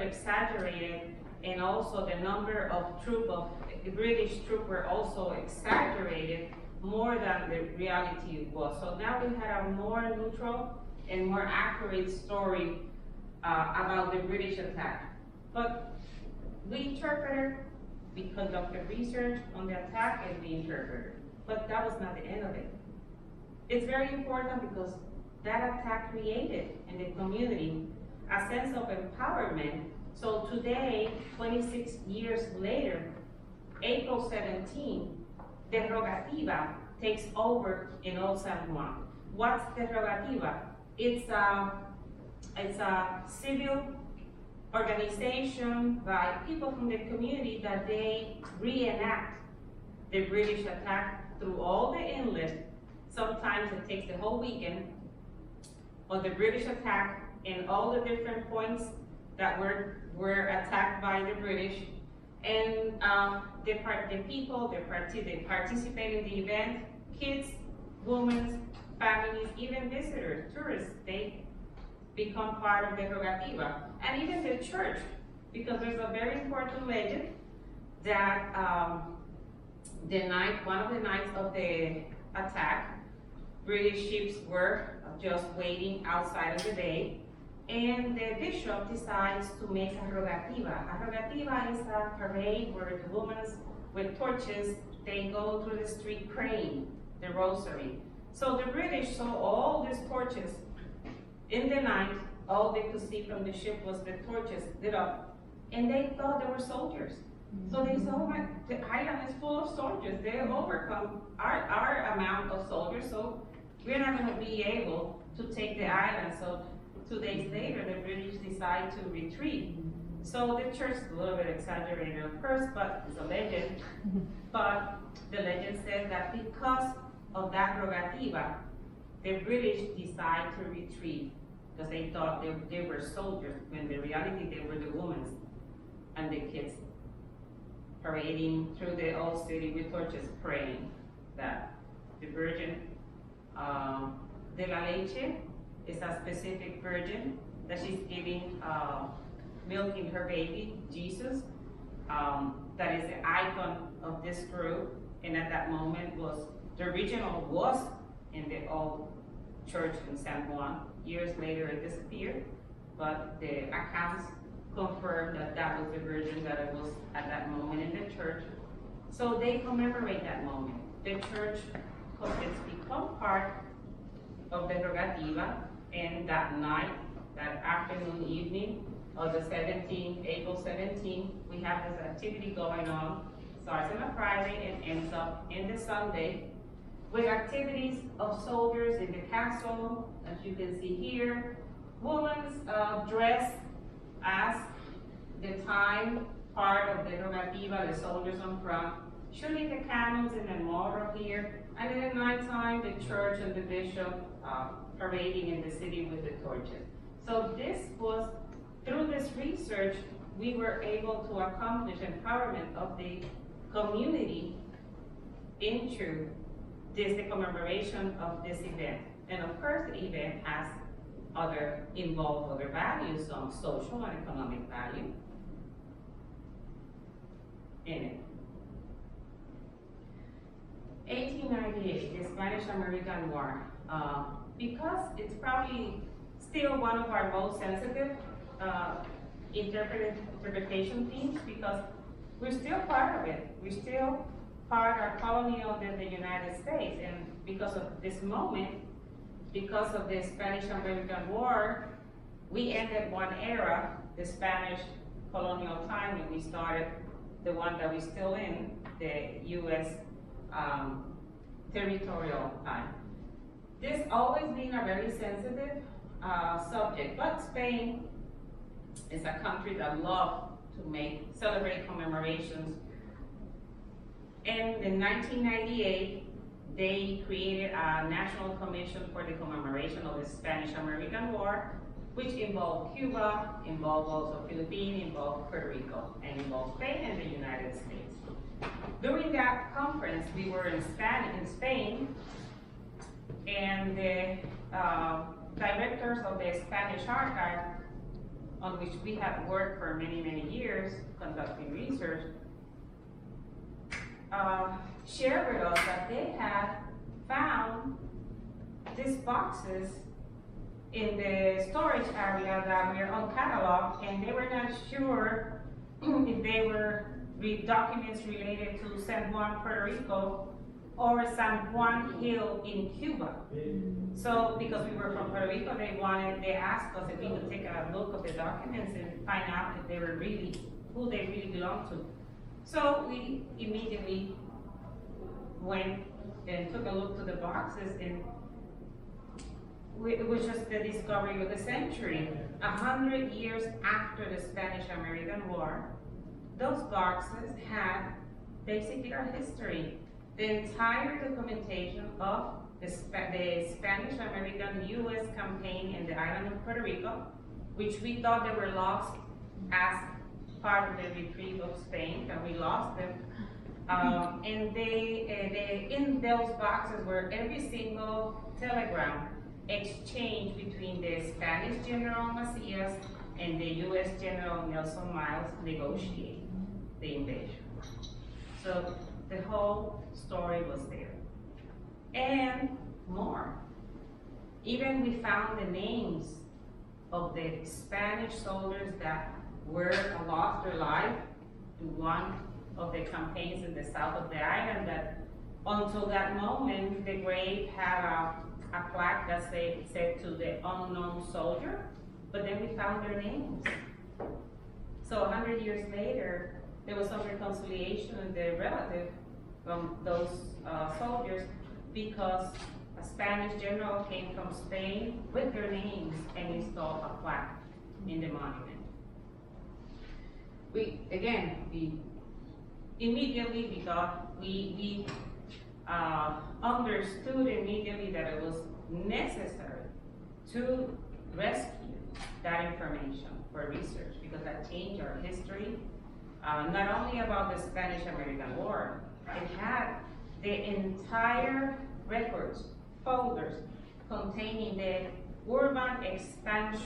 exaggerated, and also the number of British troops were also exaggerated more than the reality was. So now we had a more neutral and more accurate story about the British attack. But we interpreted, we conducted research on the attack and we interpreted. But that was not the end of it. It's very important because that attack created in the community a sense of empowerment. So today, 26 years later, April 17, Derogativa takes over in Old San Juan. What's Derogativa? It's a civil organization by people from the community that they reenact the British attack through all the inlet. Sometimes it takes the whole weekend of the British attack and all the different points that were attacked by the British. And the people, they participate in the event, kids, women, families, even visitors, tourists, they become part of the Derogativa. And even the church, because there's a very important legend that one of the nights of the attack, British ships were just waiting outside of the bay, and the bishop decides to make a rogativa. A rogativa is a parade where the women with torches, they go through the street praying the rosary. So the British saw all these torches in the night. All they could see from the ship was the torches lit up, and they thought they were soldiers. So they said, oh my, the island is full of soldiers. They have overcome our amount of soldiers, so we're not going to be able to take the island. So 2 days later, the British decide to retreat. So the church is a little bit exaggerated at first, but it's a legend. But the legend says that because of that rogativa, the British decide to retreat because they thought they were soldiers, when in reality they were the women and the kids parading through the old city with torches, praying that the Virgin de la Leche is a specific virgin that she's giving milking her baby, Jesus. That is the icon of this group, and at that moment the original was in the old church in San Juan. Years later it disappeared, but the accounts confirm that that was the virgin that it was at that moment in the church. So they commemorate that moment. The church has become part of the Derogativa, and that night, that afternoon, evening of the 17th, April 17th, we have this activity going on. Starts on a Friday and ends up in the Sunday with activities of soldiers in the castle, as you can see here. Women's dressed as the time part of the Derogativa, the soldiers on front, shooting the cannons in the mortar here, and in the nighttime, the church and the bishop parading in the city with the torches. So this was, through this research, we were able to accomplish empowerment of the community into the commemoration of this event. And of course, the event has other values on social and economic value in it. 1898, the Spanish-American War. Because it's probably still one of our most sensitive interpretation themes, because we're still part of it. We're still part of colonial of the United States, and because of this moment, because of the Spanish-American War, we ended one era, the Spanish colonial time, and we started the one that we're still in, the U.S. Territorial time. This always been a very sensitive subject, but Spain is a country that loves to celebrate commemorations. And in 1998, they created a national commission for the commemoration of the Spanish-American War, which involved Cuba, involved also Philippines, involved Puerto Rico, and involved Spain and the United States. During that conference, we were in Spain, and the directors of the Spanish Archive on which we had worked for many, many years conducting research, shared with us that they had found these boxes in the storage area that were uncatalogued, and they were not sure if they were documents related to San Juan, Puerto Rico, or San Juan Hill in Cuba. So, because we were from Puerto Rico, they asked us if we could take a look at the documents and find out if they were really, who they really belonged to. So we immediately went and took a look to the boxes, and it was just the discovery of the century. 100 years after the Spanish-American War, those boxes had basically our history. The entire documentation of the Spanish-American U.S. campaign in the island of Puerto Rico, which we thought they were lost as part of the reprieve of Spain, and we lost them. And they in those boxes were every single telegram exchange between the Spanish General Macias and the U.S. General Nelson Miles negotiating the invasion. So the whole story was there. And more. Even we found the names of the Spanish soldiers that were lost their life in one of the campaigns in the south of the island, that until that moment, the grave had a plaque that said to the unknown soldier, but then we found their names. So 100 years later, there was some reconciliation with the relative from those soldiers, because a Spanish general came from Spain with their names and installed a plaque in the monument. We immediately thought, we understood immediately that it was necessary to rescue that information for research, because that changed our history, not only about the Spanish-American War. It had the entire records, folders, containing the urban expansion